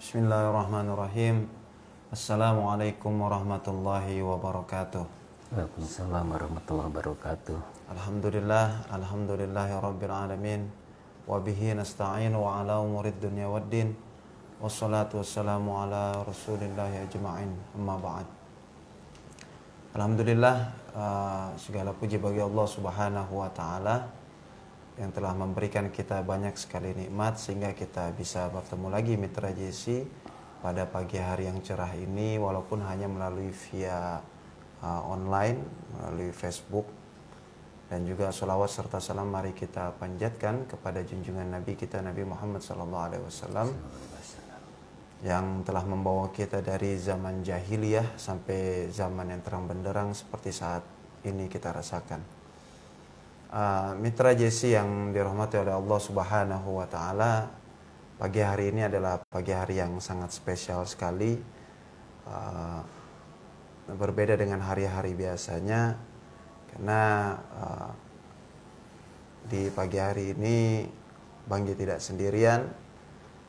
Bismillahirrahmanirrahim. Assalamualaikum warahmatullahi wabarakatuh. Waalaikumsalam warahmatullahi wabarakatuh. Alhamdulillahi rabbil alamin. Wa bihi nasta'in wa ala umurid dunya waddin. Wassalatu wassalamu ala rasulillahi ajma'in. Amma ba'd. Alhamdulillah, segala puji bagi Allah subhanahu wa ta'ala yang telah memberikan kita banyak sekali nikmat sehingga kita bisa bertemu lagi Mitra JC pada pagi hari yang cerah ini, walaupun hanya melalui via online, melalui Facebook. Dan juga sholawat serta salam mari kita panjatkan kepada junjungan Nabi kita, Nabi Muhammad SAW, yang telah membawa kita dari zaman jahiliyah sampai zaman yang terang benderang seperti saat ini kita rasakan. Mitra JC yang dirahmati oleh Allah Subhanahu wa taala, pagi hari ini adalah pagi hari yang sangat spesial sekali. Berbeda dengan hari-hari biasanya karena di pagi hari ini Banggi tidak sendirian,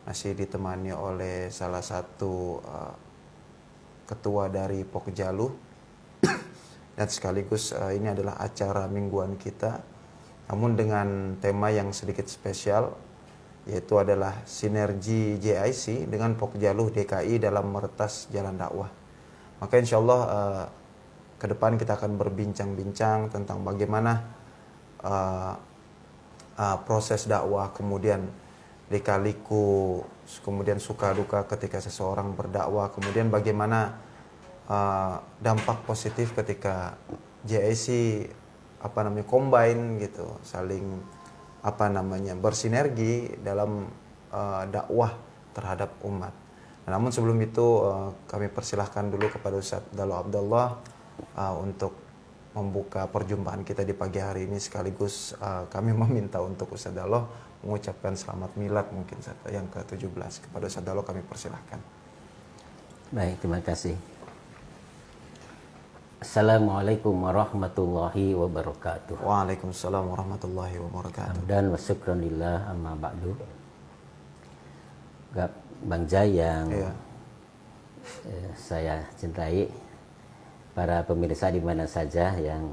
masih ditemani oleh salah satu ketua dari Pokjaluh dan sekaligus ini adalah acara mingguan kita, namun dengan tema yang sedikit spesial, yaitu adalah sinergi JIC dengan Pokjaluh DKI dalam meretas jalan dakwah. Maka insya Allah ke depan kita akan berbincang-bincang tentang bagaimana proses dakwah, kemudian lika-liku, kemudian suka duka ketika seseorang berdakwah, kemudian bagaimana dampak positif ketika JIC combine gitu, saling bersinergi dalam dakwah terhadap umat. Namun sebelum itu kami persilahkan dulu kepada Ustadz Dalo Abdullah untuk membuka perjumpaan kita di pagi hari ini, sekaligus kami meminta untuk Ustadz Dalo mengucapkan selamat milad mungkin yang ke-17. Kepada Ustadz Dalo kami persilahkan. Baik, terima kasih. Assalamualaikum warahmatullahi wabarakatuh. Waalaikumsalam warahmatullahi wabarakatuh. Dan wa syukranillah amma ba'du. Bang Jai yang saya cintai, para pemirsa di mana saja yang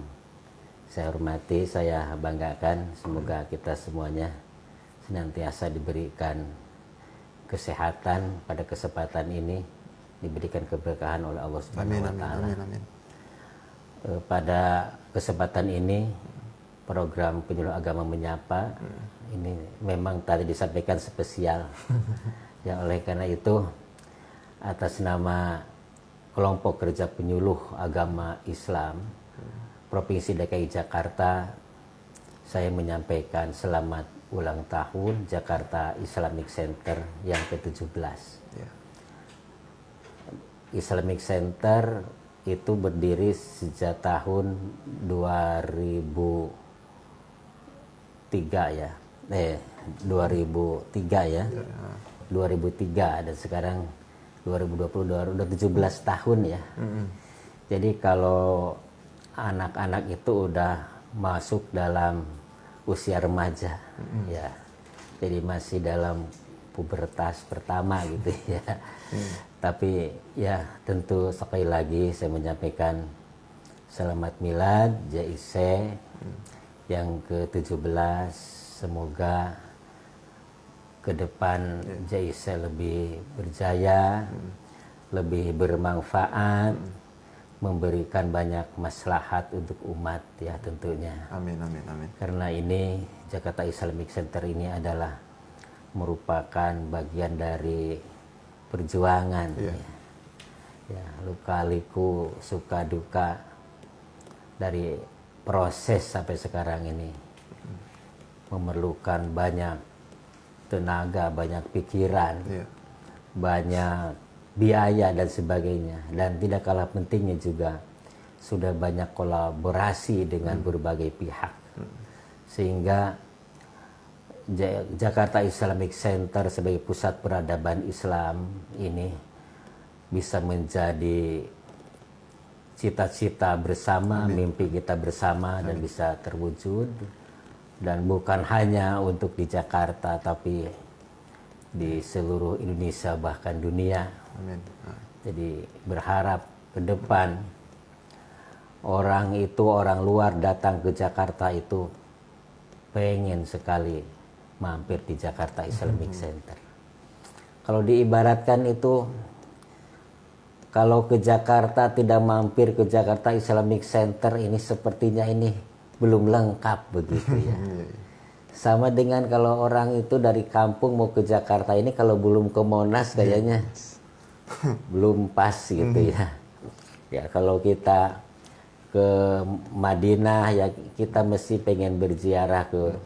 saya hormati, saya banggakan, semoga kita semuanya senantiasa diberikan kesehatan pada kesempatan ini, diberikan keberkahan oleh Allah Subhanahu wa taala. Amin. Pada kesempatan ini program Penyuluh Agama Menyapa ini memang tadi disampaikan spesial. Ya, oleh karena itu atas nama Kelompok Kerja Penyuluh Agama Islam Provinsi DKI Jakarta, saya menyampaikan selamat ulang tahun Jakarta Islamic Center yang ke-17. Islamic Center itu berdiri sejak tahun 2003 ya. 2003 ya. 2003 dan sekarang 2020 udah 17 tahun ya. Jadi kalau anak-anak itu udah masuk dalam usia remaja ya. Jadi masih dalam pubertas pertama gitu ya. Tapi ya tentu sekali lagi saya menyampaikan selamat milad JIC yang ke-17. Semoga ke depan JIC lebih berjaya, lebih bermanfaat, memberikan banyak maslahat untuk umat ya tentunya. Amin, amin, amin. Karena ini Jakarta Islamic Center ini adalah merupakan bagian dari perjuangan ya, luka-liku, suka duka dari proses sampai sekarang ini memerlukan banyak tenaga, banyak pikiran, banyak biaya dan sebagainya, dan tidak kalah pentingnya juga sudah banyak kolaborasi dengan berbagai pihak sehingga Jakarta Islamic Center sebagai pusat peradaban Islam ini bisa menjadi cita-cita bersama, mimpi kita bersama dan bisa terwujud. Dan bukan hanya untuk di Jakarta, tapi di seluruh Indonesia bahkan dunia. Amin. Jadi berharap ke depan orang luar datang ke Jakarta itu pengen sekali mampir di Jakarta Islamic Center. Kalau diibaratkan itu, kalau ke Jakarta tidak mampir ke Jakarta Islamic Center, ini sepertinya ini belum lengkap begitu ya. Sama dengan kalau orang itu dari kampung mau ke Jakarta ini, kalau belum ke Monas kayaknya belum pas gitu ya. Ya kalau kita ke Madinah ya kita mesti pengen berziarah ke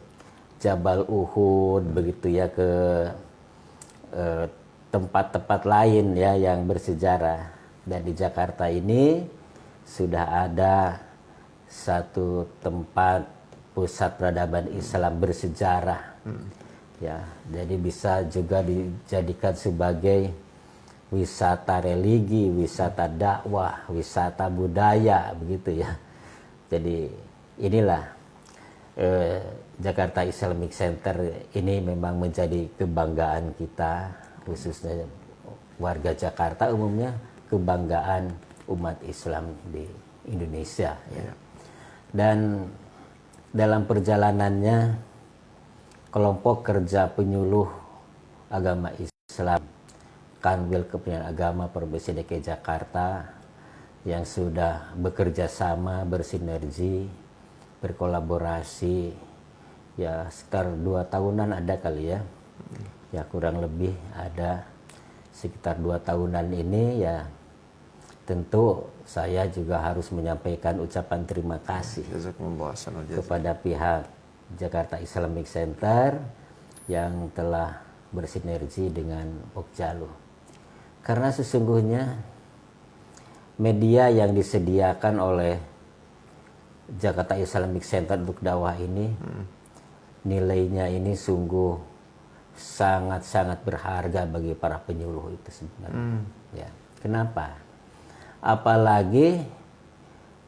Jabal Uhud begitu ya, ke tempat-tempat lain ya yang bersejarah. Dan di Jakarta ini sudah ada satu tempat pusat peradaban Islam bersejarah. Ya, jadi bisa juga dijadikan sebagai wisata religi, wisata dakwah, wisata budaya begitu ya. Jadi inilah Jakarta Islamic Center ini memang menjadi kebanggaan kita, khususnya warga Jakarta, umumnya kebanggaan umat Islam di Indonesia ya. Dan dalam perjalanannya kelompok kerja penyuluh agama Islam Kanwil Kepentingan Agama Provinsi DKI Jakarta yang sudah bekerja sama, bersinergi, berkolaborasi ya sekitar 2 tahunan ada kali ya. Ya kurang lebih ada sekitar 2 tahunan ini ya. Tentu saya juga harus menyampaikan ucapan terima kasih kepada pihak Jakarta Islamic Center yang telah bersinergi dengan Pokjalu. Karena sesungguhnya media yang disediakan oleh Jakarta Islamic Center untuk dakwah ini nilainya ini sungguh sangat-sangat berharga bagi para penyuluh itu sebenarnya. Ya. Kenapa? Apalagi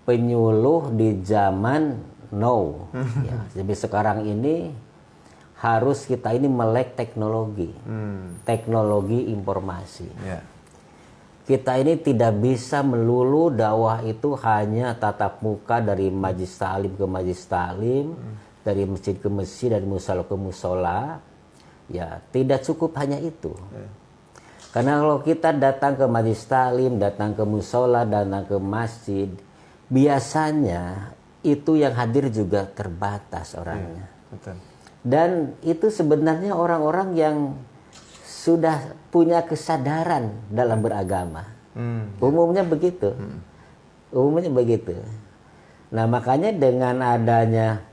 penyuluh di zaman now. Ya, jadi sekarang ini harus kita ini melek teknologi, teknologi informasi. Yeah. Kita ini tidak bisa melulu dakwah itu hanya tatap muka dari majlis ta'lim ke majlis ta'lim, dari masjid ke masjid, dari musola ke musola. Ya, tidak cukup hanya itu. Yeah. Karena kalau kita datang ke majlis ta'lim, datang ke musola, datang ke masjid, biasanya itu yang hadir juga terbatas orangnya. Yeah, betul. Dan itu sebenarnya orang-orang yang sudah punya kesadaran dalam beragama. Umumnya begitu. Umumnya begitu. Nah makanya dengan adanya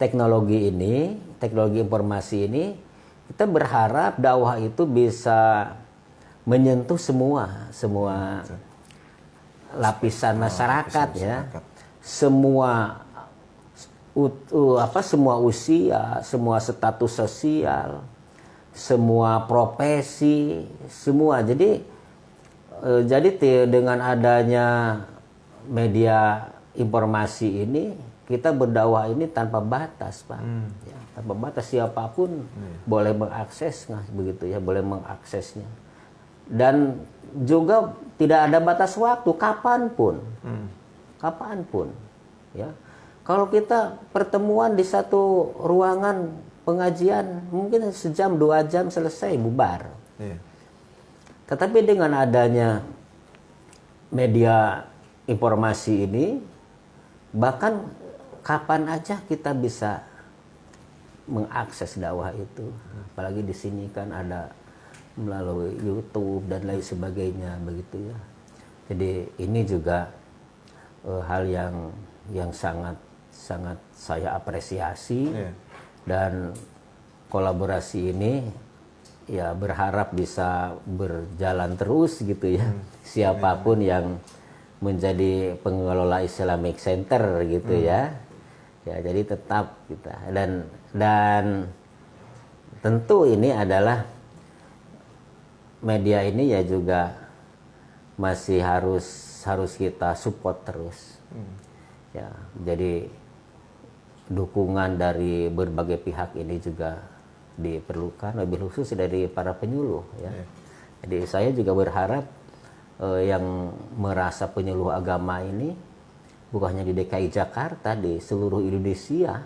teknologi ini, teknologi informasi ini, kita berharap dakwah itu bisa menyentuh semua lapisan masyarakat ya. Semua semua usia, semua status sosial, semua profesi, semua. Jadi dengan adanya media informasi ini, kita berdakwah ini tanpa batas, Pak. Ya, tanpa batas, siapapun boleh mengaksesnya, begitu ya, boleh mengaksesnya. Dan juga tidak ada batas waktu, kapanpun, kapanpun, ya. Kalau kita pertemuan di satu ruangan pengajian, mungkin sejam 2 jam selesai, bubar. Yeah. Tetapi dengan adanya media informasi ini, bahkan kapan aja kita bisa mengakses dakwah itu. Apalagi di sini kan ada melalui YouTube dan lain sebagainya, begitu ya. Jadi ini juga hal yang sangat saya apresiasi. Yeah. Dan kolaborasi ini ya berharap bisa berjalan terus gitu ya. Siapapun yang menjadi pengelola Islamic Center gitu ya. Ya jadi tetap kita dan tentu ini adalah media ini ya juga masih harus kita support terus. Ya, jadi dukungan dari berbagai pihak ini juga diperlukan, lebih khusus dari para penyuluh ya. Jadi saya juga berharap yang merasa penyuluh agama ini bukan hanya di DKI Jakarta, di seluruh Indonesia,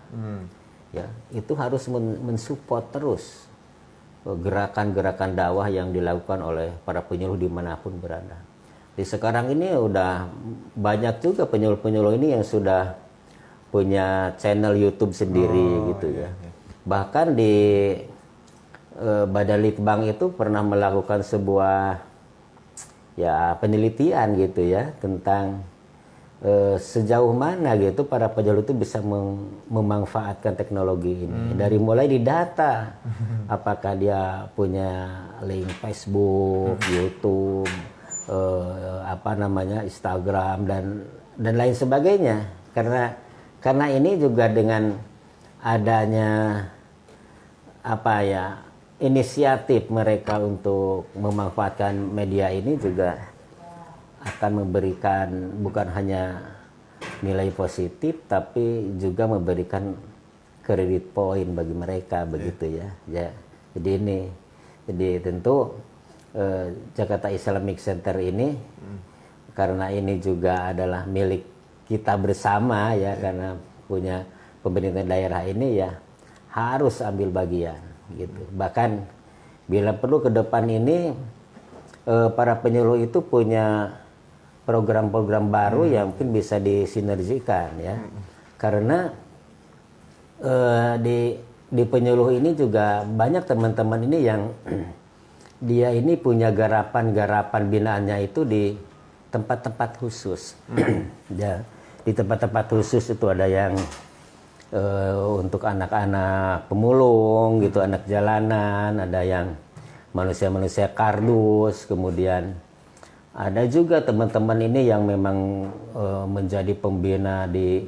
ya itu harus mensupport terus gerakan-gerakan dakwah yang dilakukan oleh para penyuluh dimanapun berada. Di sekarang ini udah banyak juga penyuluh-penyuluh ini yang sudah punya channel YouTube sendiri gitu ya. Bahkan di Badalikbang itu pernah melakukan sebuah ya penelitian gitu ya tentang sejauh mana gitu para penyuluh itu bisa memanfaatkan teknologi ini. Dari mulai di data, apakah dia punya link Facebook, YouTube, Instagram dan lain sebagainya. Karena ini juga dengan adanya inisiatif mereka untuk memanfaatkan media ini juga akan memberikan bukan hanya nilai positif tapi juga memberikan kredit poin bagi mereka begitu ya. Jadi tentu Jakarta Islamic Center ini karena ini juga adalah milik kita bersama ya karena punya pemerintah daerah ini ya harus ambil bagian gitu. Bahkan bila perlu ke depan ini para penyuluh itu punya program-program baru yang mungkin bisa disinergikan ya. Karena di penyuluh ini juga banyak teman-teman ini yang dia ini punya garapan-garapan binaannya itu di tempat-tempat khusus. Ya, di tempat-tempat khusus itu ada yang untuk anak-anak pemulung gitu, anak jalanan, ada yang manusia-manusia kardus, kemudian ada juga teman-teman ini yang memang menjadi pembina di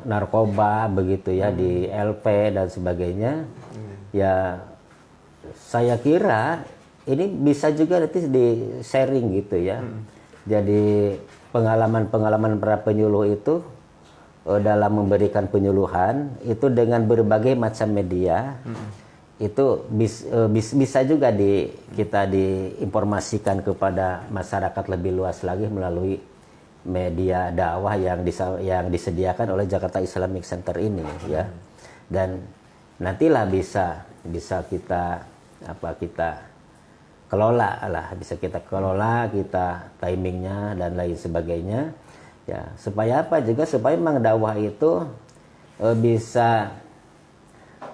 narkoba begitu ya, di LP dan sebagainya. Ya saya kira ini bisa juga nanti di sharing gitu ya. Jadi pengalaman-pengalaman para penyuluh itu dalam memberikan penyuluhan itu dengan berbagai macam media. Itu bisa juga kita diinformasikan kepada masyarakat lebih luas lagi melalui media dakwah yang disediakan oleh Jakarta Islamic Center ini ya. Dan nantilah bisa kita kelola lah, bisa kita kelola, kita timingnya dan lain sebagainya ya, supaya memang dakwah itu bisa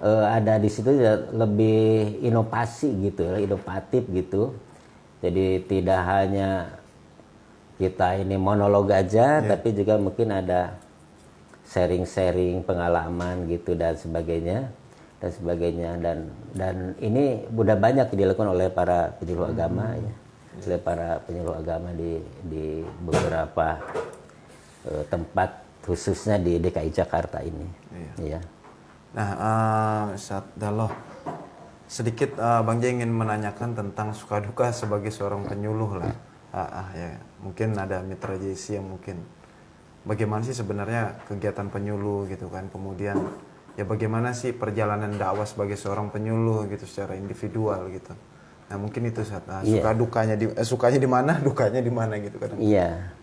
ada di situ lebih inovatif gitu. Jadi tidak hanya kita ini monolog aja, tapi juga mungkin ada sharing pengalaman gitu dan sebagainya. Dan ini udah banyak dilakukan oleh para penyuluh agama ya, oleh para penyuluh agama di beberapa tempat khususnya di DKI Jakarta ini. Ya. Nah, Ustaz Daloh, sedikit Bang Jai ingin menanyakan tentang suka duka sebagai seorang penyuluh lah. Ya, mungkin ada Mitra JC yang mungkin bagaimana sih sebenarnya kegiatan penyuluh gitu kan, kemudian ya bagaimana sih perjalanan dakwah sebagai seorang penyuluh gitu secara individual gitu. Nah mungkin itu Ustaz, suka dukanya sukanya di mana, dukanya di mana gitu kan. Iya.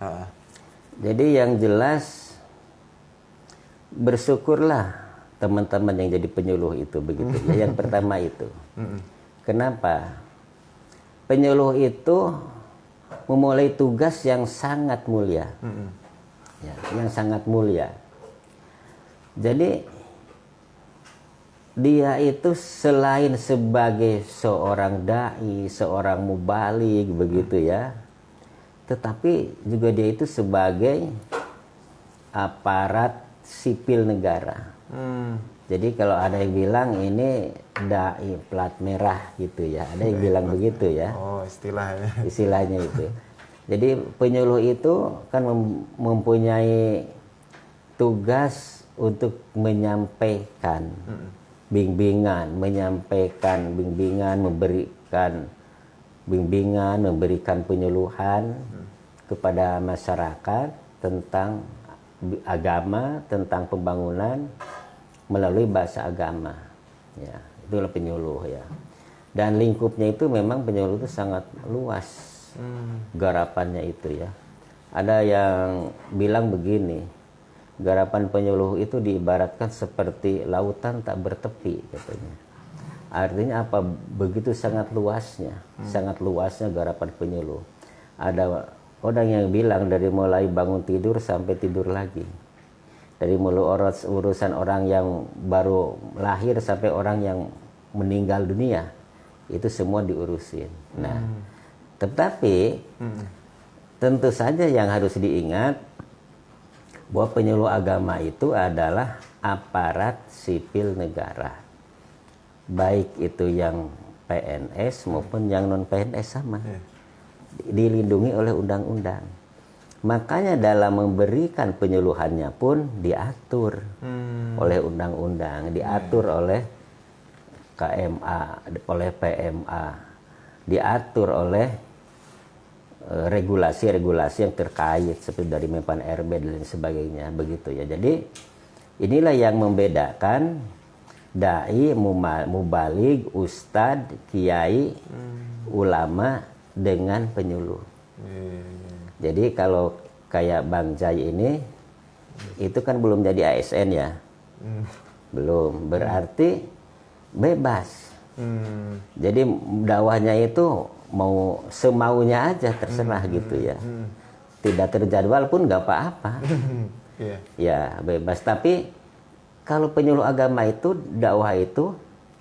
Jadi yang jelas bersyukurlah teman-teman yang jadi penyuluh itu begitu ya. Yang pertama itu. Kenapa? Penyuluh itu memulai tugas yang sangat mulia. Ya, yang sangat mulia. Jadi dia itu selain sebagai seorang dai, seorang mubaligh begitu ya. Tetapi juga dia itu sebagai aparat sipil negara. Jadi kalau ada yang bilang ini dai plat merah gitu ya, ada yang bilang begitu ya. Oh istilahnya. Istilahnya itu. Jadi penyuluh itu kan mempunyai tugas untuk menyampaikan bimbingan, memberikan penyuluhan kepada masyarakat tentang agama, tentang pembangunan melalui bahasa agama. Ya, itulah penyuluh ya. Dan lingkupnya itu memang penyuluh itu sangat luas garapannya itu ya. Ada yang bilang begini, garapan penyuluh itu diibaratkan seperti lautan tak bertepi katanya. Artinya apa? Begitu sangat luasnya garapan penyuluh. Ada orang yang bilang dari mulai bangun tidur sampai tidur lagi. Dari mulai urusan orang yang baru lahir sampai orang yang meninggal dunia. Itu semua diurusin. Nah, tetapi tentu saja yang harus diingat bahwa penyuluh agama itu adalah aparat sipil negara. Baik itu yang PNS maupun yang non PNS sama. Dilindungi oleh undang-undang. Makanya dalam memberikan penyuluhannya pun diatur oleh undang-undang, diatur oleh KMA, oleh PMA, diatur oleh regulasi-regulasi yang terkait seperti dari Menpan RB dan sebagainya, begitu ya. Jadi inilah yang membedakan dai, mubalig, ustadz, kiai, ulama dengan penyuluh. Jadi kalau kayak Bang Jai ini itu kan belum jadi ASN ya, belum, berarti bebas. Jadi dakwahnya itu mau semaunya aja, terserah gitu ya. Tidak terjadwal pun nggak apa-apa. Ya bebas. Tapi kalau penyuluh agama itu, dakwah itu,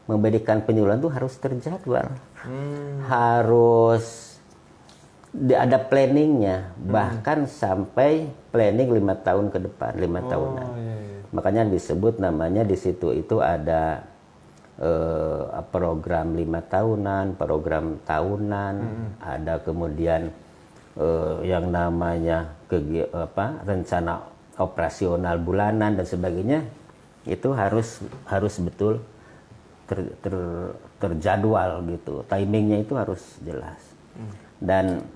memberikan penyuluhan itu harus terjadwal. Harus ada planningnya, bahkan sampai planning 5 tahun ke depan, 5 tahunan. Makanya disebut namanya di situ itu ada program 5 tahunan, program tahunan, ada kemudian yang namanya rencana operasional bulanan dan sebagainya. Itu harus betul terjadwal gitu, timingnya itu harus jelas. Dan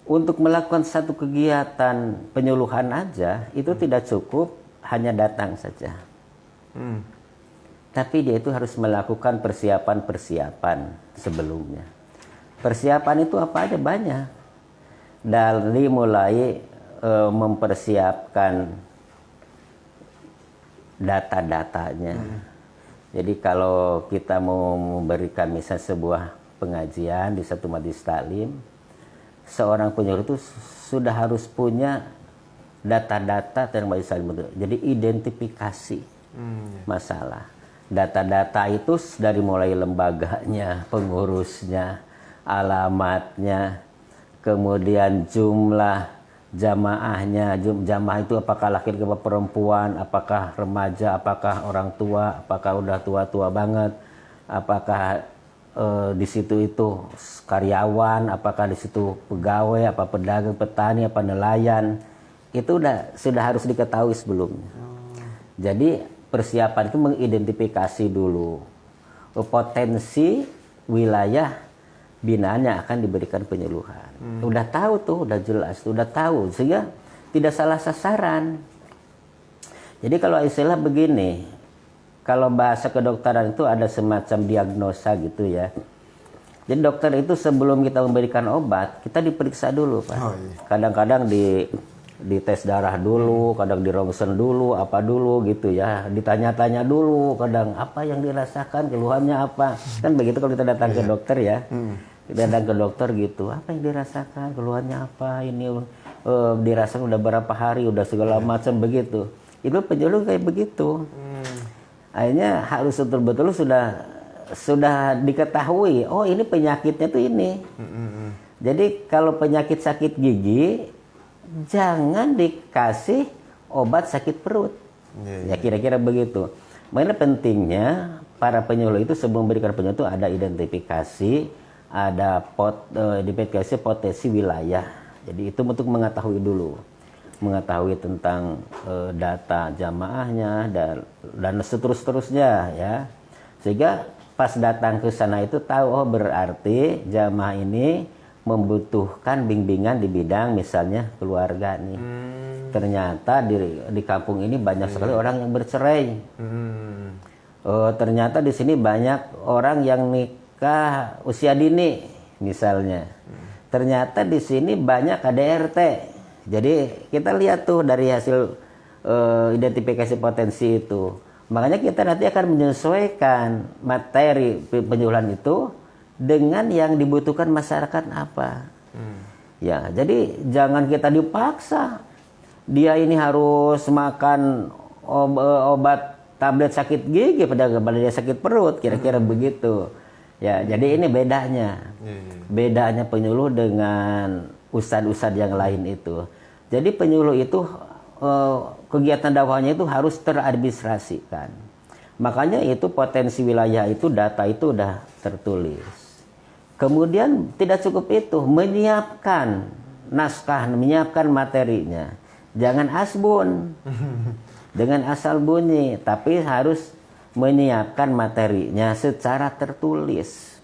untuk melakukan satu kegiatan penyuluhan aja itu tidak cukup hanya datang saja. Tapi dia itu harus melakukan persiapan sebelumnya. Persiapan itu apa aja? Banyak. Dari mulai mempersiapkan data-datanya. Jadi kalau kita mau memberikan misalnya sebuah pengajian di satu majelis taklim, seorang penyuluh itu sudah harus punya data-data tentang majelis taklim itu. Jadi identifikasi masalah. Data-data itu dari mulai lembaganya, pengurusnya, alamatnya, kemudian jumlah jamaahnya, jamaah itu apakah laki-laki atau perempuan, apakah remaja, apakah orang tua, apakah udah tua-tua banget, apakah di situ itu karyawan, apakah di situ pegawai, apa pedagang, petani, apa nelayan, itu sudah harus diketahui sebelumnya. Jadi persiapan itu mengidentifikasi dulu potensi wilayah binaan yang akan diberikan penyuluhan. Udah tahu tuh, udah jelas, udah tahu sehingga tidak salah sasaran. Jadi kalau istilah begini, kalau bahasa kedokteran itu ada semacam diagnosa gitu ya. Jadi dokter itu sebelum kita memberikan obat, kita diperiksa dulu, Pak. Kadang-kadang di tes darah dulu, kadang di rongsen dulu, apa dulu gitu ya. Ditanya-tanya dulu, kadang apa yang dirasakan, keluhannya apa. Kan begitu kalau kita datang ke dokter ya. Kita datang ke dokter gitu, apa yang dirasakan, keluhannya apa, ini dirasakan udah berapa hari, udah segala macam begitu. Itu penyuluh kayak begitu. Akhirnya harus betul-betul sudah diketahui, oh ini penyakitnya tuh ini. Jadi kalau penyakit sakit gigi, jangan dikasih obat sakit perut. Ya kira-kira begitu. Makanya pentingnya para penyuluh itu sebelum memberikan penyuluh itu ada identifikasi, ada identifikasi potensi wilayah. Jadi itu untuk mengetahui dulu, mengetahui tentang data jamaahnya dan seterusnya ya, sehingga pas datang ke sana itu tahu, oh berarti jamaah ini membutuhkan bimbingan di bidang misalnya keluarga nih. Ternyata di kampung ini banyak sekali orang yang bercerai. ternyata di sini banyak orang yang nikah usia dini misalnya. Ternyata di sini banyak KDRT. Jadi kita lihat tuh dari hasil identifikasi potensi itu. Makanya kita nanti akan menyesuaikan materi penyuluhan itu dengan yang dibutuhkan masyarakat apa. Ya, jadi jangan kita dipaksa. Dia ini harus makan obat tablet sakit gigi padahal dia sakit perut, kira-kira begitu. Ya, jadi ini bedanya. Bedanya penyuluh dengan ustadz-ustadz yang lain itu. Jadi penyuluh itu kegiatan dakwahnya itu harus teradministrasikan. Makanya itu potensi wilayah itu, data itu udah tertulis. Kemudian tidak cukup itu, menyiapkan naskah, menyiapkan materinya. Jangan asbun dengan asal bunyi, tapi harus menyiapkan materinya secara tertulis.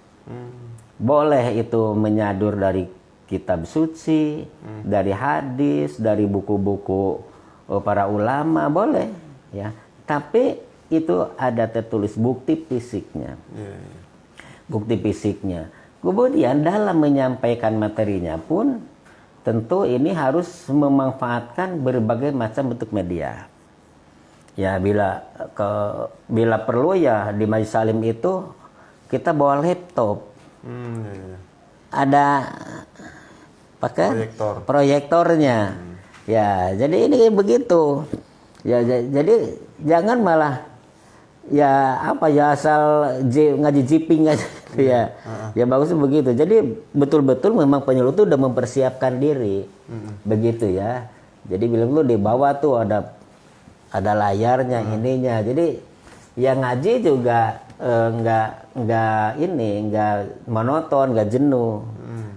Boleh itu menyadur dari kitab suci, dari hadis, dari buku-buku para ulama, boleh ya. Tapi itu ada tertulis bukti fisiknya. Bukti fisiknya. Kemudian dalam menyampaikan materinya pun tentu ini harus memanfaatkan berbagai macam bentuk media. Ya, bila perlu ya di Majelis Salim itu kita bawa laptop. Ada pakai proyektornya. Ya, jadi ini begitu. Ya, jadi jangan malah ya apa ya asal ngaji jiping aja ya. Ya bagusnya begitu. Jadi betul-betul memang penyuluh itu udah mempersiapkan diri. Begitu ya. Jadi bila perlu di bawah tuh ada layarnya ininya. Jadi yang ngaji juga nggak monoton, nggak jenuh.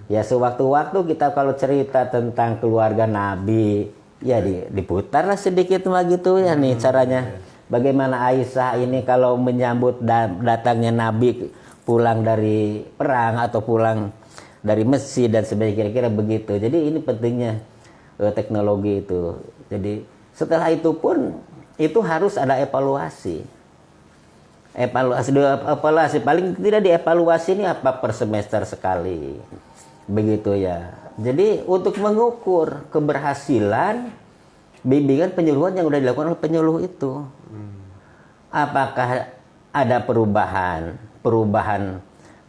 Ya sewaktu-waktu kita kalau cerita tentang keluarga Nabi, ya diputarlah sedikit mah gitu ya nih caranya. Bagaimana Aisyah ini kalau menyambut datangnya Nabi pulang dari perang atau pulang dari Mesir dan sebagainya, kira-kira begitu. Jadi ini pentingnya teknologi itu. Jadi setelah itu pun itu harus ada evaluasi. Evaluasi paling tidak dievaluasi ini apa per semester sekali. Begitu ya. Jadi untuk mengukur keberhasilan bimbingan penyuluhan yang sudah dilakukan oleh penyuluh itu. Apakah ada perubahan?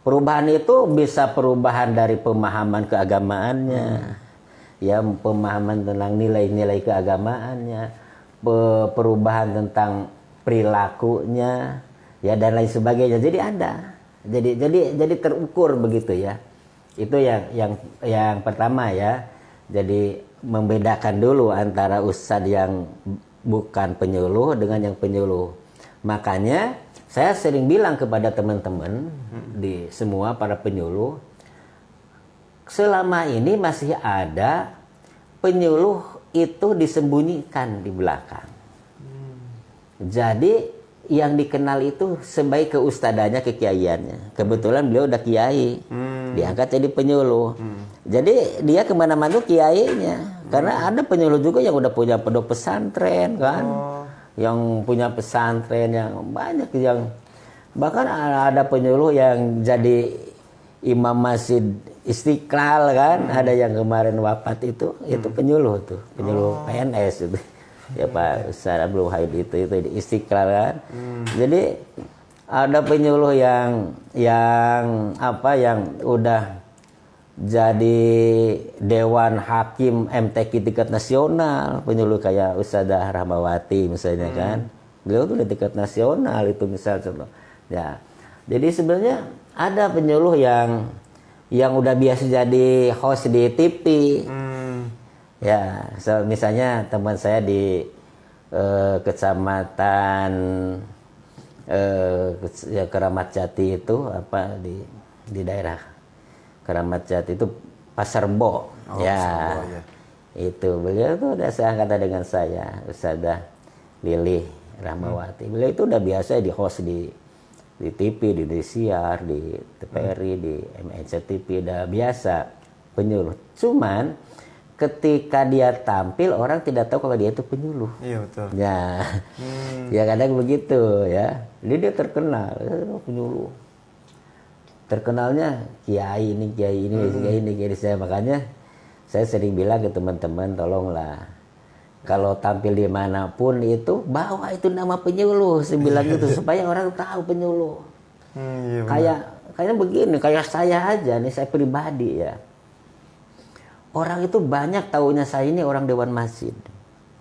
Perubahan itu bisa perubahan dari pemahaman keagamaannya. Ya, pemahaman tentang nilai-nilai keagamaannya, perubahan tentang perilakunya, ya dan lain sebagainya. Jadi ada. Jadi terukur begitu ya. Itu yang pertama ya. Jadi membedakan dulu antara ustadz yang bukan penyuluh dengan yang penyuluh. Makanya saya sering bilang kepada teman-teman di semua para penyuluh, selama ini masih ada penyuluh itu disembunyikan di belakang. Jadi yang dikenal itu sebaik keustadanya, kekiaiannya. Kebetulan beliau udah kiai, diangkat jadi penyuluh. Jadi dia kemana-mana kiainya. Karena ada penyuluh juga yang udah punya pondok pesantren kan, yang punya pesantren yang banyak, yang bahkan ada penyuluh yang jadi imam masjid Istiqlal kan, ada yang kemarin wafat itu penyuluh tuh, penyuluh PNS itu. Ya Pak Ustaz Abdul Wahid itu di Istiqlal kan. Jadi ada penyuluh yang udah jadi Dewan Hakim MTQ tingkat nasional, penyuluh kayak Ustazah Rahmawati misalnya kan. Beliau tuh di tingkat nasional itu misalnya. Ya. Jadi sebenarnya ada penyuluh yang udah biasa jadi host di TV. Ya, misalnya teman saya di kecamatan Keramat Jati itu di daerah Keramat Jati itu Pasar Bo. Ya. Itu beliau tuh udah seangkatan dengan saya, Ustazah Lili Rahmawati. Beliau itu udah biasa di host di TV, di Indosiar, di TVRI, di MNC TV, udah biasa penyuluh. Cuman ketika dia tampil orang tidak tahu kalau dia itu penyuluh. Iya betul. Ya, ya kadang begitu ya. Dia terkenal penyuluh. Terkenalnya kiai ini, kiai saya. Makanya saya sering bilang ke teman-teman, tolonglah kalau tampil dimanapun itu bawa itu nama penyuluh. Saya bilang gitu supaya orang tahu penyuluh. Iya, kayak begini, kayak saya aja nih, saya pribadi ya. Orang itu banyak taunya saya ini orang Dewan Masjid.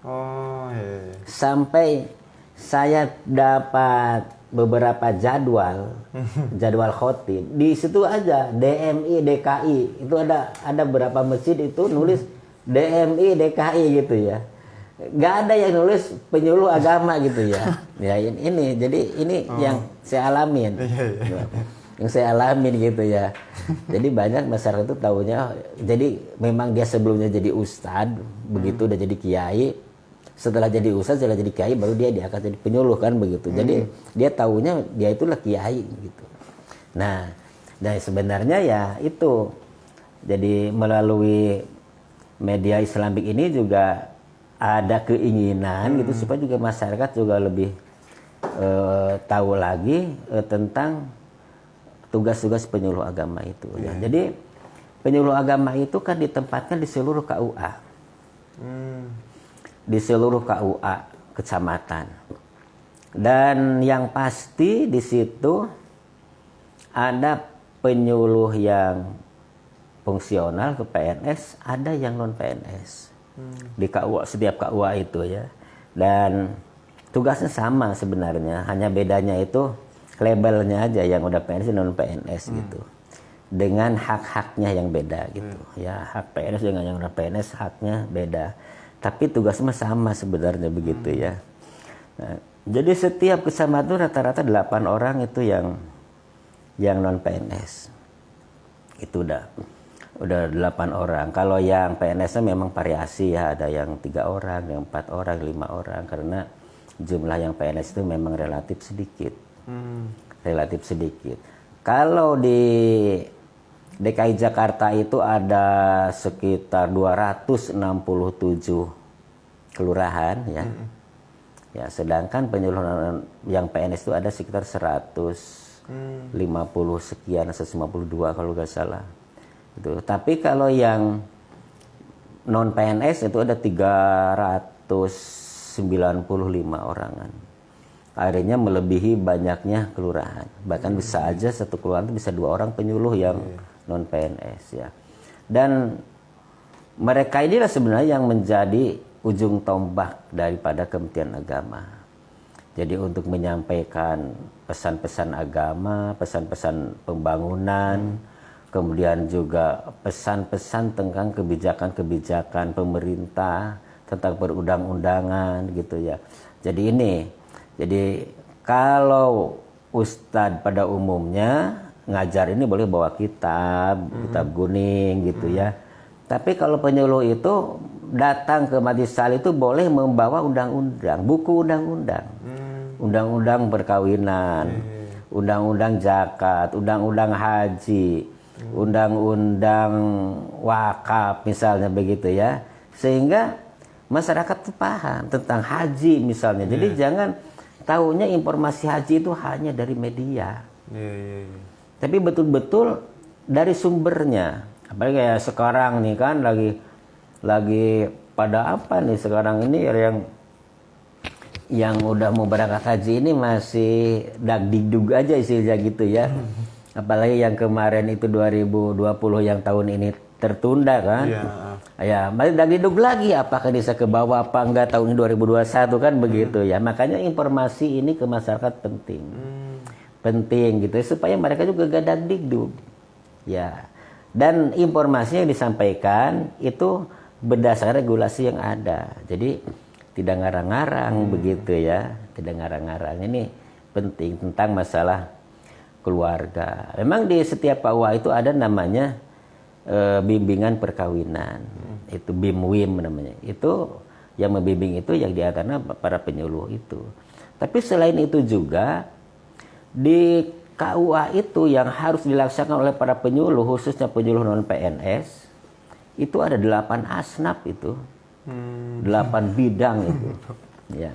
Oh iya. Sampai saya dapat beberapa jadwal khotib. Di situ aja DMI, DKI. Itu ada berapa masjid itu nulis DMI, DKI gitu ya. Gak ada yang nulis penyuluh agama gitu ya. Ya ini jadi ini yang saya alamin. Yang saya alamin gitu ya. Jadi banyak masyarakat itu taunya, jadi memang dia sebelumnya jadi ustadz, begitu udah jadi kiai, setelah jadi ustadz, setelah jadi kiai baru dia diangkat jadi penyuluh kan begitu. Jadi dia taunya dia itulah kiai gitu. Nah, dan sebenarnya ya itu, jadi melalui media Islamik ini juga ada keinginan gitu supaya juga masyarakat juga lebih tahu lagi tentang tugas-tugas penyuluh agama itu. Ya. Jadi penyuluh agama itu kan ditempatkan di seluruh KUA, di seluruh KUA kecamatan. Dan yang pasti di situ ada penyuluh yang fungsional ke PNS, ada yang non PNS di KUA, setiap KUA itu ya. Dan tugasnya sama sebenarnya, hanya bedanya itu labelnya aja yang udah PNS non PNS gitu, dengan hak-haknya yang beda gitu ya. Hak PNS dengan yang udah PNS haknya beda, tapi tugasnya sama sebenarnya begitu ya. Nah, jadi setiap kecamatan itu rata-rata 8 orang itu yang non PNS itu udah 8 orang. Kalau yang PNS-nya memang variasi ya, ada yang 3 orang, yang 4 orang, 5 orang, karena jumlah yang PNS itu memang relatif sedikit. Relatif sedikit. Kalau di DKI Jakarta itu ada sekitar 267 kelurahan ya. Ya, sedangkan penyuluh yang PNS itu ada sekitar 150 sekian, 152 kalau nggak salah. Itu. Tapi kalau yang non PNS itu ada 395 orangan. Akhirnya melebihi banyaknya kelurahan. Bahkan bisa aja satu kelurahan itu bisa 2 orang penyuluh yang non PNS ya. Dan mereka inilah sebenarnya yang menjadi ujung tombak daripada Kementerian Agama. Jadi untuk menyampaikan pesan-pesan agama, pesan-pesan pembangunan, kemudian juga pesan-pesan tentang kebijakan-kebijakan pemerintah, tentang perundang-undangan gitu ya. Jadi kalau ustadz pada umumnya ngajar ini boleh bawa kitab kuning gitu ya. Tapi kalau penyuluh itu datang ke majelis taklim itu boleh membawa undang-undang, buku undang-undang. Undang-undang perkawinan, undang-undang zakat, undang-undang haji, undang-undang wakaf misalnya begitu ya. Sehingga masyarakat itu paham tentang haji misalnya. Jadi jangan tahunya informasi haji itu hanya dari media. Tapi betul-betul dari sumbernya. Apalagi kayak sekarang nih kan lagi pada apa nih sekarang ini yang udah mau berangkat haji ini masih dagdikduk aja istilahnya gitu ya. Apalagi yang kemarin itu 2020 yang tahun ini tertunda kan. Ya, masih dagdikduk lagi apakah bisa ke bawah apa enggak tahun ini 2021 kan begitu ya. Makanya informasi ini ke masyarakat penting. Penting gitu supaya mereka juga gak dagdikduk. Ya. Dan informasinya yang disampaikan itu berdasarkan regulasi yang ada. Jadi tidak ngarang-ngarang begitu ya. Tidak ngarang-ngarang. Ini penting tentang masalah keluarga. Memang di setiap KUA itu ada namanya bimbingan perkawinan. Itu BIMWIM namanya. Itu yang membimbing itu yang diantaranya para penyuluh itu. Tapi selain itu juga di KUA itu yang harus dilaksanakan oleh para penyuluh, khususnya penyuluh non PNS, itu ada 8 asnaf itu. 8 bidang itu. Ya.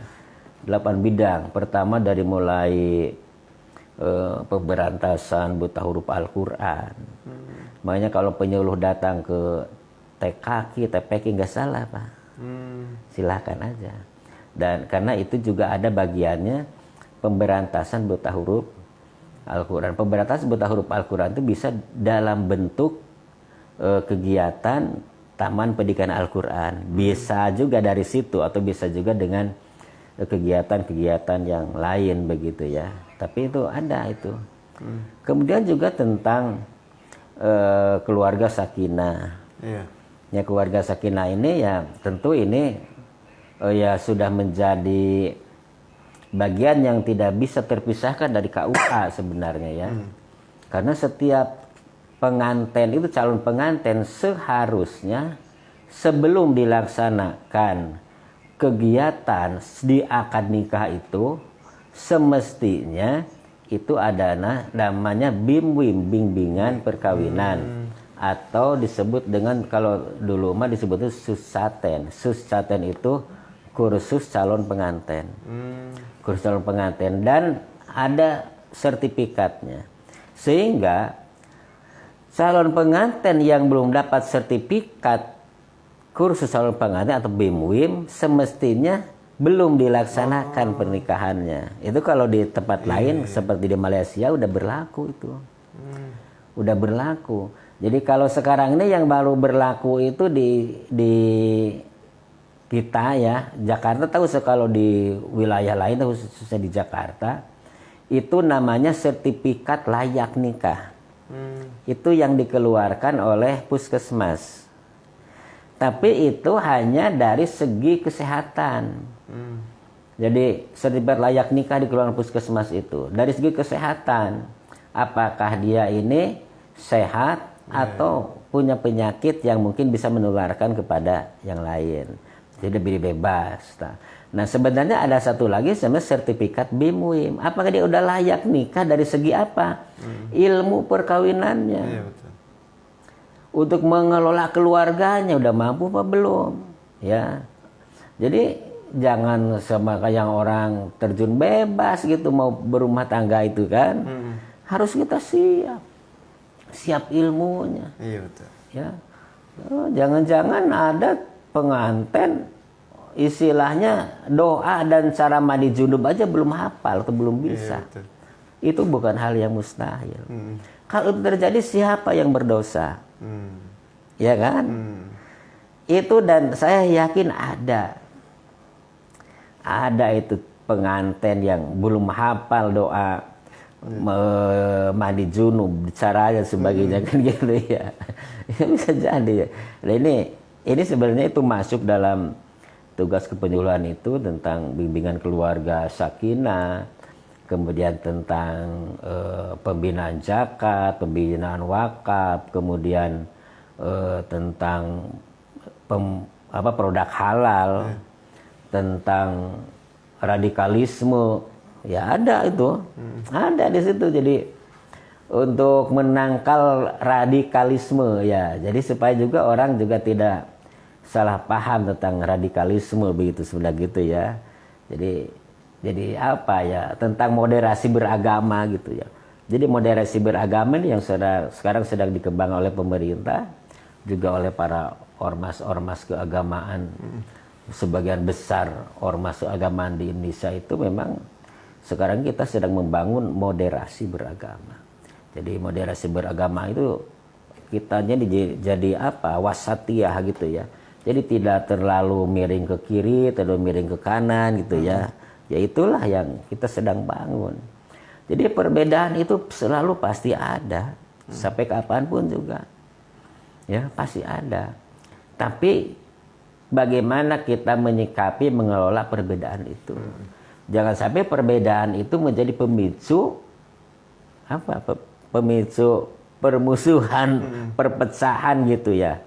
8 bidang. Pertama dari mulai pemberantasan buta huruf Al-Quran. Makanya kalau penyuluh datang ke TKQ, TPQ nggak salah Pak. Silakan aja. Dan karena itu juga ada bagiannya pemberantasan buta huruf Al-Quran. Pemberantasan buta huruf Al-Quran itu bisa dalam bentuk kegiatan Taman Pendidikan Al-Quran. Bisa juga dari situ atau bisa juga dengan kegiatan-kegiatan yang lain begitu ya. Tapi itu ada itu. Kemudian juga tentang keluarga sakinah. Iya. Ya, keluarga sakinah ini ya tentu ini ya sudah menjadi bagian yang tidak bisa terpisahkan dari KUA sebenarnya ya. Karena setiap pengantin itu, calon pengantin seharusnya sebelum dilaksanakan kegiatan di akad nikah itu semestinya itu ada namanya BIMWIM, bimbingan perkawinan, atau disebut dengan, kalau dulu mah disebutnya SUSCATEN. SUSCATEN itu kursus calon pengantin. Kursus calon pengantin, dan ada sertifikatnya. Sehingga calon pengantin yang belum dapat sertifikat kursus calon pengantin atau BIMWIM semestinya belum dilaksanakan pernikahannya. Itu kalau di tempat lain seperti di Malaysia udah berlaku itu. Udah berlaku. Jadi kalau sekarang ini yang baru berlaku itu di kita ya, Jakarta, tahu kalau di wilayah lain khususnya di Jakarta itu namanya sertifikat layak nikah. Itu yang dikeluarkan oleh puskesmas. Tapi itu hanya dari segi kesehatan. Jadi sertifikat layak nikah dikeluarkan puskesmas itu dari segi kesehatan. Apakah dia ini sehat atau punya penyakit yang mungkin bisa menularkan kepada yang lain. Jadi lebih bebas. Nah sebenarnya ada satu lagi sebenarnya sertifikat BIMWIM. Apakah dia udah layak nikah dari segi apa? Ilmu perkawinannya. Iya, betul. Untuk mengelola keluarganya udah mampu apa belum? Ya. Jadi jangan sama kayak yang orang terjun bebas gitu mau berumah tangga itu kan. Harus kita siap ilmunya. Iya, betul. Ya. Jangan-jangan ada pengantin istilahnya doa dan cara mandi junub aja belum hafal atau belum bisa. Iya, betul. Itu bukan hal yang mustahil. Kalau itu terjadi siapa yang berdosa? Ya kan? Itu, dan saya yakin ada itu pengantin yang belum hafal doa mandi junub, caranya sebagainya kan gitu ya. Bisa jadi. Nah, ini sebenarnya itu masuk dalam tugas kepenyuluhan itu tentang bimbingan keluarga sakinah, kemudian tentang pembinaan zakat, pembinaan wakaf, kemudian tentang produk halal, tentang radikalisme, ya ada itu, ada di situ. Jadi untuk menangkal radikalisme ya, jadi supaya juga orang juga tidak salah paham tentang radikalisme begitu sudah gitu ya. Jadi apa ya, tentang moderasi beragama gitu ya. Jadi moderasi beragama ini yang sekarang sedang dikembangkan oleh pemerintah, juga oleh para ormas keagamaan. Sebagian besar ormas keagamaan di Indonesia itu memang sekarang kita sedang membangun moderasi beragama. Jadi moderasi beragama itu kitanya jadi apa, wasatiyah gitu ya. Jadi tidak terlalu miring ke kiri, terlalu miring ke kanan gitu ya. Ya itulah yang kita sedang bangun. Jadi perbedaan itu selalu pasti ada, sampai kapanpun juga. Ya pasti ada. Tapi bagaimana kita menyikapi, mengelola perbedaan itu. Jangan sampai perbedaan itu menjadi pemicu pemicu permusuhan, perpecahan gitu ya.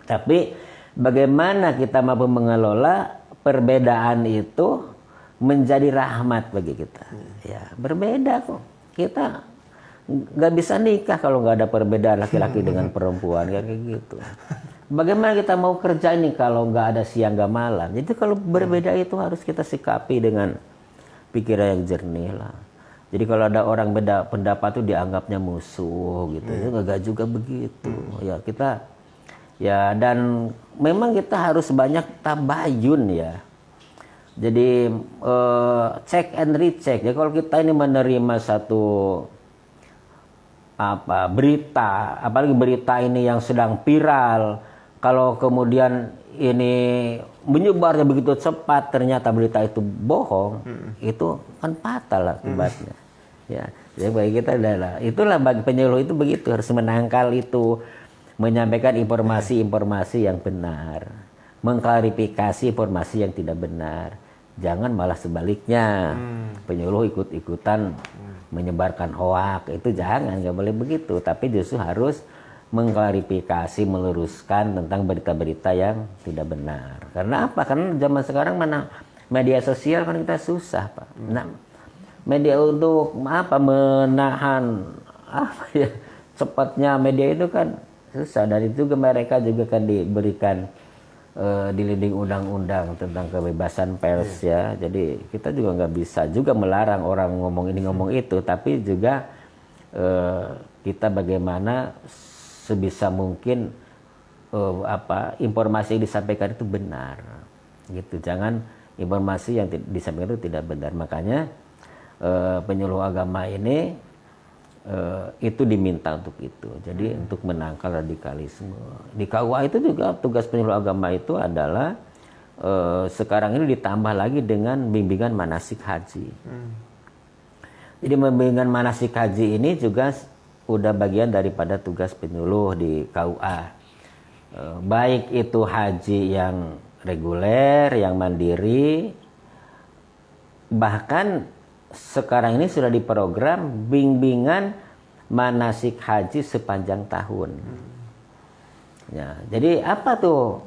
Tapi bagaimana kita mampu mengelola perbedaan itu menjadi rahmat bagi kita. Ya, berbeda kok. Kita nggak bisa nikah kalau nggak ada perbedaan laki-laki dengan perempuan kayak gitu. Bagaimana kita mau kerja ini kalau nggak ada siang nggak malam? Jadi kalau berbeda itu harus kita sikapi dengan pikiran yang jernih lah. Jadi kalau ada orang beda pendapat itu dianggapnya musuh gitu. Ya nggak juga begitu. Ya kita ya, dan memang kita harus banyak tabayun ya. Jadi check and recheck. Ya kalau kita ini menerima satu berita, apalagi berita ini yang sedang viral, kalau kemudian ini menyebarnya begitu cepat, ternyata berita itu bohong, itu kan fatal akibatnya. Ya, jadi bagi kita itulah bagi penyuluh itu begitu, harus menangkal itu, menyampaikan informasi-informasi yang benar, mengklarifikasi informasi yang tidak benar. Jangan malah sebaliknya, penyuluh ikut-ikutan menyebarkan hoak, itu jangan, nggak boleh begitu. Tapi justru harus mengklarifikasi, meluruskan tentang berita-berita yang tidak benar. Karena apa? Karena zaman sekarang mana media sosial kan kita susah, Pak. Nah, media untuk menahan cepatnya media itu kan susah. Dan itu juga mereka juga kan diberikan dilindungi undang-undang tentang kebebasan pers ya. Jadi kita juga nggak bisa juga melarang orang ngomong ini ngomong itu, tapi juga kita bagaimana sebisa mungkin informasi yang disampaikan itu benar gitu. Jangan informasi yang disampaikan itu tidak benar. Makanya penyuluh agama ini itu diminta untuk itu. Jadi untuk menangkal radikalisme. Di KUA itu juga tugas penyuluh agama itu adalah sekarang ini ditambah lagi dengan bimbingan manasik haji. Jadi bimbingan manasik haji ini juga udah bagian daripada tugas penyuluh di KUA. Baik itu haji yang reguler, yang mandiri, bahkan sekarang ini sudah diprogram bimbingan manasik haji sepanjang tahun. Ya, jadi apa tuh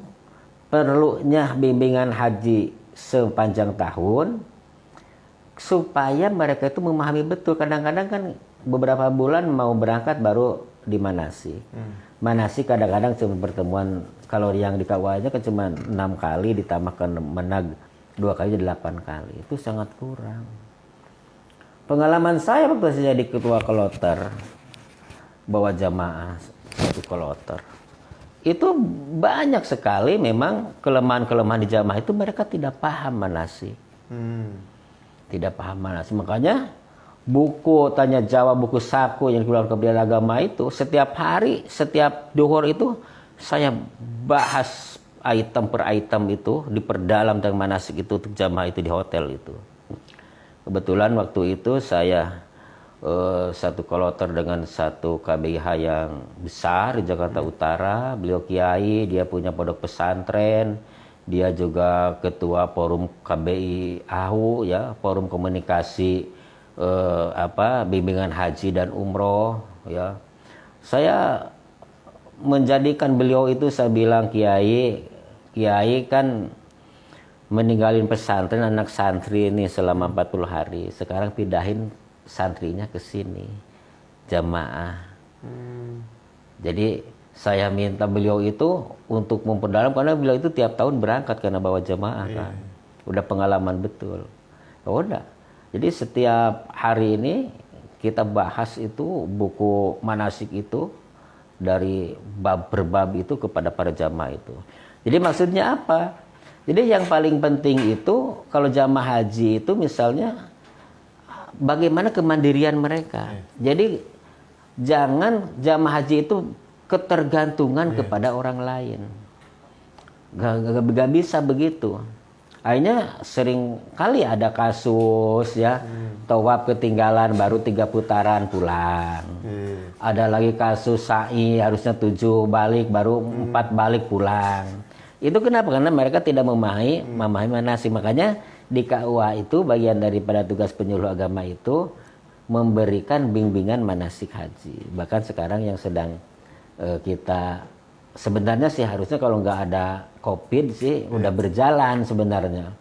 perlunya bimbingan haji sepanjang tahun? Supaya mereka itu memahami betul. Kadang-kadang kan beberapa bulan mau berangkat baru di manasik. Manasik kadang-kadang cuma pertemuan, kalau yang di KUA aja kan cuma 6 kali ditambahkan menag 2 kali jadi 8 kali. Itu sangat kurang. Pengalaman saya waktu saya jadi ketua kloter, bawa jamaah satu kloter, itu banyak sekali memang kelemahan-kelemahan di jamaah itu, mereka tidak paham manasik. Tidak paham manasik. Makanya buku tanya jawab, buku saku yang dikeluarkan Kementerian Agama itu setiap hari, setiap duhur itu saya bahas item per item itu, diperdalam tentang manasik itu untuk jamaah itu di hotel itu. Kebetulan waktu itu saya satu kloter dengan satu KBIH yang besar di Jakarta Utara. Beliau kiai, dia punya pondok pesantren, dia juga ketua forum KBI AHU ya, forum komunikasi bimbingan haji dan umroh ya. Saya menjadikan beliau itu, saya bilang kiai kan meninggalin pesantren anak santri ini selama 40 hari. Sekarang pindahin santrinya ke sini, jamaah. Jadi saya minta beliau itu untuk memperdalam, karena beliau itu tiap tahun berangkat karena bawa jamaah kan. Udah pengalaman betul. Udah. Jadi setiap hari ini kita bahas itu buku manasik itu dari bab per bab itu kepada para jamaah itu. Jadi maksudnya apa? Jadi yang paling penting itu kalau jamaah haji itu misalnya bagaimana kemandirian mereka. Jadi jangan jamaah haji itu ketergantungan kepada orang lain. Gak bisa begitu. Akhirnya sering kali ada kasus ya, tawaf ketinggalan baru 3 putaran pulang. Ada lagi kasus sa'i harusnya 7 balik baru 4 balik pulang. Itu kenapa? Karena mereka tidak memahami manasik. Makanya di KUA itu bagian daripada tugas penyuluh agama itu memberikan bimbingan manasik haji. Bahkan sekarang yang sedang kita sebenarnya sih harusnya kalau nggak ada COVID sih udah berjalan sebenarnya.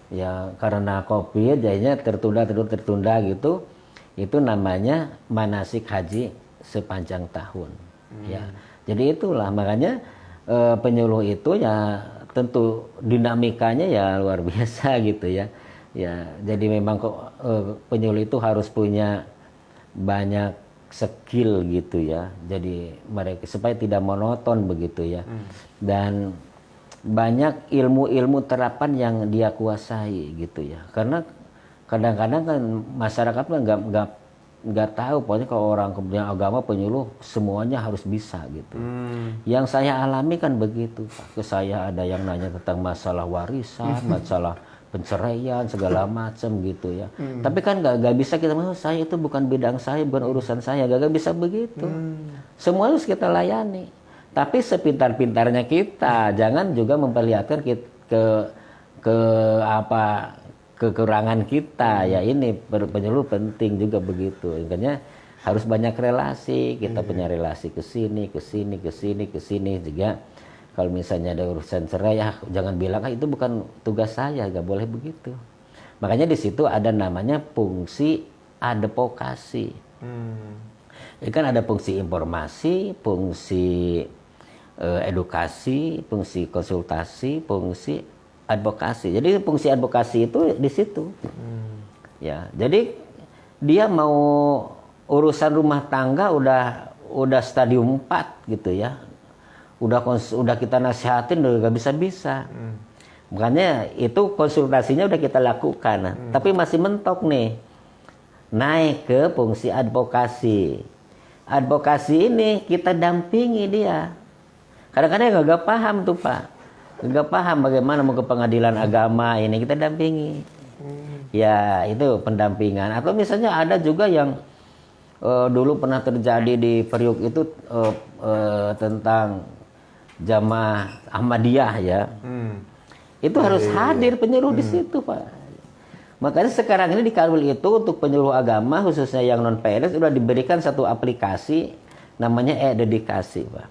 Ya karena COVID jadinya tertunda gitu. Itu namanya manasik haji sepanjang tahun. Ya. Jadi itulah makanya penyuluh itu ya tentu dinamikanya ya luar biasa gitu ya. Ya, jadi memang kok penyuluh itu harus punya banyak skill gitu ya. Jadi mereka supaya tidak monoton begitu ya. Dan banyak ilmu-ilmu terapan yang dia kuasai gitu ya. Karena kadang-kadang kan masyarakat kan nggak tahu, pokoknya kalau orang kemudian agama penyuluh semuanya harus bisa gitu. Yang saya alami kan begitu Pak. Ke saya ada yang nanya tentang masalah warisan, masalah penceraian segala macam gitu ya. Tapi kan nggak bisa kita saya itu bukan bidang saya, bukan urusan saya, nggak bisa begitu. Semua harus kita layani. Tapi sepintar-pintarnya kita, jangan juga memperlihatkan kekurangan kita. Ya ini penyuluh penting juga begitu. Makanya harus banyak relasi. Kita punya relasi ke sini, ke sini, ke sini, ke sini juga. Kalau misalnya ada urusan cerai, ya jangan bilang itu bukan tugas saya, nggak boleh begitu. Makanya di situ ada namanya fungsi advokasi. Ini kan ada fungsi informasi, fungsi edukasi, fungsi konsultasi, fungsi advokasi. Jadi fungsi advokasi itu di situ. Ya, jadi dia mau urusan rumah tangga udah stadium 4 gitu ya. Udah kita nasihatin udah gak bisa-bisa. Makanya itu konsultasinya udah kita lakukan. Tapi masih mentok nih. Naik ke fungsi advokasi. Advokasi ini kita dampingi dia. Kadang-kadang gak paham tuh Pak. Gak paham bagaimana mau ke pengadilan agama ini, kita dampingi. Ya itu pendampingan. Atau misalnya ada juga yang dulu pernah terjadi di Priuk itu tentang jamaah Ahmadiyah ya. Itu harus hadir penyuluh di situ Pak. Makanya sekarang ini di Kanwil itu untuk penyuluh agama khususnya yang non PNS sudah diberikan satu aplikasi namanya e-dedikasi Pak.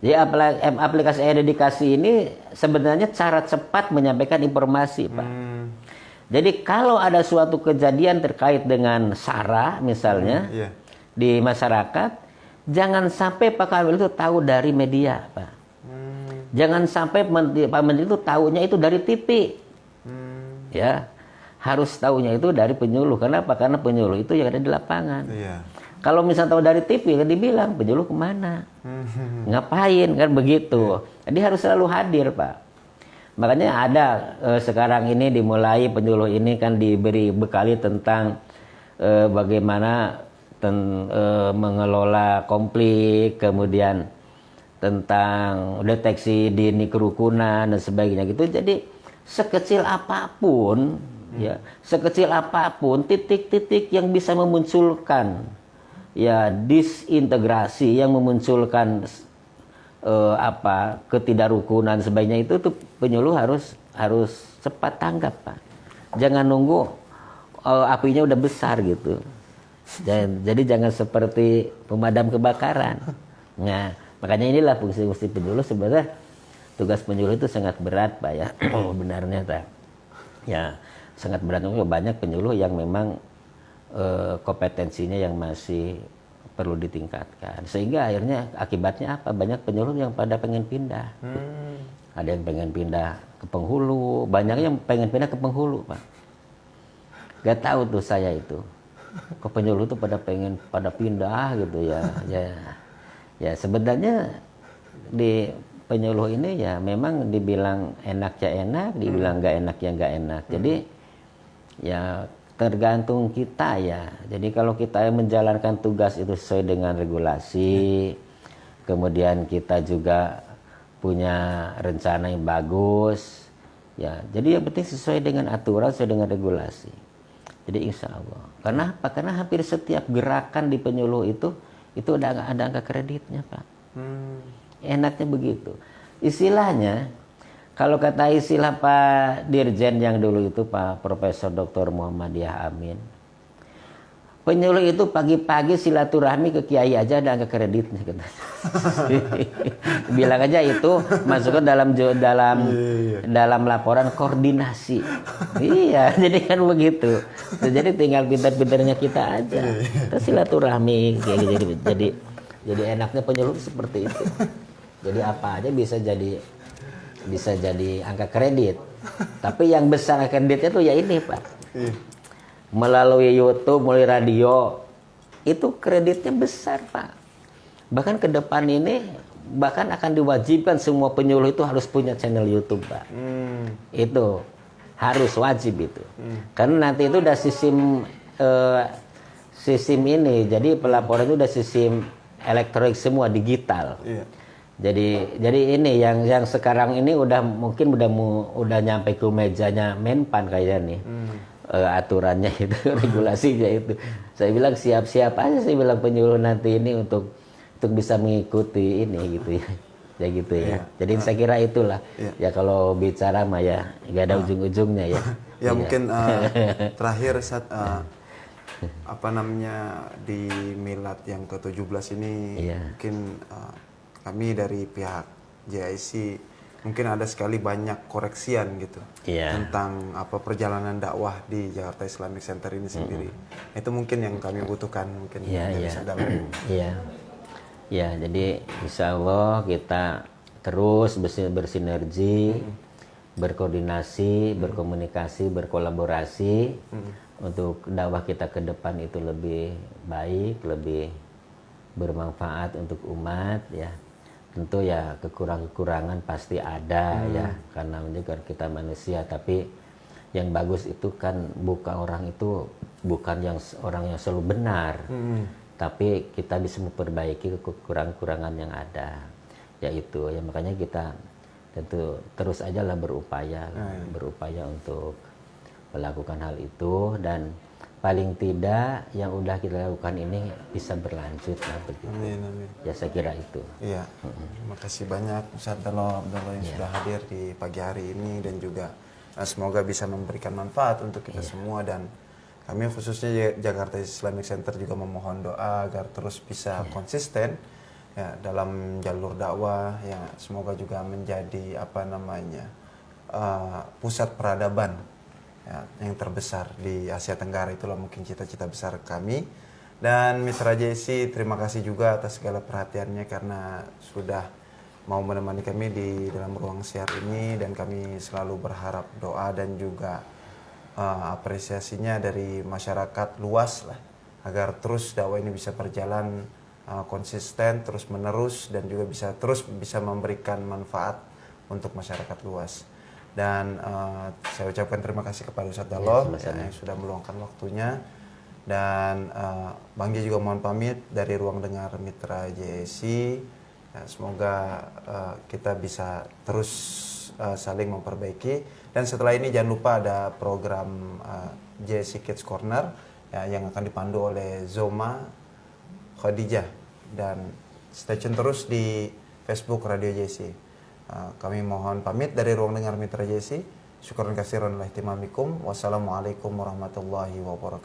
Jadi aplikasi e-dedikasi ini sebenarnya cara cepat menyampaikan informasi Pak. Jadi kalau ada suatu kejadian terkait dengan SARA misalnya di masyarakat, jangan sampai Pak Kanwil itu tahu dari media, Pak. Jangan sampai Pak Menteri itu tahunya itu dari TV. Ya, harus tahunya itu dari penyuluh. Kenapa? Karena penyuluh itu yang ada di lapangan. Kalau misalnya tahu dari TV, kan dibilang penyuluh kemana? Ngapain? Kan begitu. Jadi harus selalu hadir, Pak. Makanya ada sekarang ini dimulai penyuluh ini kan diberi bekali tentang bagaimana mengelola konflik, kemudian tentang deteksi dini kerukunan dan sebagainya gitu. Jadi sekecil apapun ya, sekecil apapun titik-titik yang bisa memunculkan ya disintegrasi, yang memunculkan ketidakrukunan sebagainya itu tuh penyuluh harus cepat tanggap Pak. Jangan nunggu apinya udah besar gitu. Jadi jangan seperti pemadam kebakaran. Nah, makanya inilah fungsi-fungsi penyuluh. Sebenarnya tugas penyuluh itu sangat berat Pak ya. Benarnya Pak. Ya, sangat berat. Banyak penyuluh yang memang kompetensinya yang masih perlu ditingkatkan. Sehingga akhirnya akibatnya apa? Banyak penyuluh yang pada pengen pindah. Ada yang pengen pindah ke penghulu, banyak yang pengen pindah ke penghulu Pak. Gak tahu tuh saya itu. Ke penyuluh itu pada pindah gitu ya. Ya sebenarnya di penyuluh ini ya memang dibilang enak ya enak, dibilang gak enak ya gak enak. Jadi ya tergantung kita ya. Jadi kalau kita menjalankan tugas itu sesuai dengan regulasi, kemudian kita juga punya rencana yang bagus, ya. Jadi yang penting sesuai dengan aturan, sesuai dengan regulasi. Jadi insya Allah. Karena apa? Karena hampir setiap gerakan di penyuluh itu ada angka kreditnya Pak. Enaknya begitu. Istilahnya, kalau kata istilah Pak Dirjen yang dulu itu Pak Profesor Dr. Muhammadiyah Amin, penyuluh itu pagi-pagi silaturahmi ke kiai aja ada angka kreditnya. Bilang aja itu masukkan dalam laporan koordinasi. Iya, jadi kan begitu. Jadi tinggal pintar-pintarnya kita aja. Kita silaturahmi kayak gitu. Jadi enaknya penyuluh seperti itu. Jadi apa aja bisa jadi angka kredit. Tapi yang besar kreditnya tuh ya ini Pak. Iya. Melalui YouTube, melalui radio, itu kreditnya besar Pak. Bahkan ke depan ini bahkan akan diwajibkan semua penyuluh itu harus punya channel YouTube Pak. Itu harus wajib itu. Karena nanti itu udah sistem ini. Jadi pelaporan itu udah sistem elektronik semua digital. Iya. Jadi ini yang sekarang ini mungkin udah nyampe ke mejanya Menpan kayaknya nih. Aturannya itu, regulasinya itu. Saya bilang siap-siap aja, saya bilang penyuluh nanti ini untuk bisa mengikuti ini gitu ya. Ya gitu ya. Iya. Jadi saya kira itulah. Iya. Ya kalau bicara mah ya nggak ada ujung-ujungnya ya. Ya mungkin terakhir saat apa namanya di milad yang ke-17 ini mungkin kami dari pihak JIC mungkin ada sekali banyak koreksian gitu tentang apa perjalanan dakwah di Jakarta Islamic Center ini sendiri. Itu mungkin yang kami butuhkan mungkin dari Sadalo. Ya, jadi insya Allah kita terus bersinergi, berkoordinasi, berkomunikasi, berkolaborasi untuk dakwah kita ke depan itu lebih baik, lebih bermanfaat untuk umat ya. Tentu ya kekurangan pasti ada ya, karena juga kita manusia, tapi yang bagus itu kan orang itu bukan orang yang selalu benar, tapi kita bisa memperbaiki kekurangan yang ada, yaitu ya makanya kita tentu terus aja lah berupaya untuk melakukan hal itu, dan paling tidak yang udah kita lakukan ini bisa berlanjut lah begitu. Amin, amin. Ya saya kira itu. Iya. Terima kasih banyak Ustaz Abdullah yang sudah hadir di pagi hari ini, dan juga semoga bisa memberikan manfaat untuk kita semua, dan kami khususnya Jakarta Islamic Center juga memohon doa agar terus bisa konsisten ya dalam jalur dakwah ya, semoga juga menjadi pusat peradaban ya, yang terbesar di Asia Tenggara. Itulah mungkin cita-cita besar kami. Dan Mitra JC, terima kasih juga atas segala perhatiannya karena sudah mau menemani kami di dalam ruang siar ini, dan kami selalu berharap doa dan juga apresiasinya dari masyarakat luas lah, agar terus dakwah ini bisa berjalan konsisten, terus menerus, dan juga bisa memberikan manfaat untuk masyarakat luas. Dan saya ucapkan terima kasih kepada Ustaz Dalom yang sudah meluangkan waktunya. Dan Bang J juga mohon pamit dari ruang dengar Mitra JSC. Ya, semoga kita bisa terus saling memperbaiki. Dan setelah ini jangan lupa ada program JSC Kids Corner ya, yang akan dipandu oleh Zoma Khadijah. Dan stay tune terus di Facebook Radio JSC. Kami mohon pamit dari ruang dengar Mitra JSC. Syukuran kasiran lahtimamikum. Wassalamualaikum warahmatullahi wabarakatuh.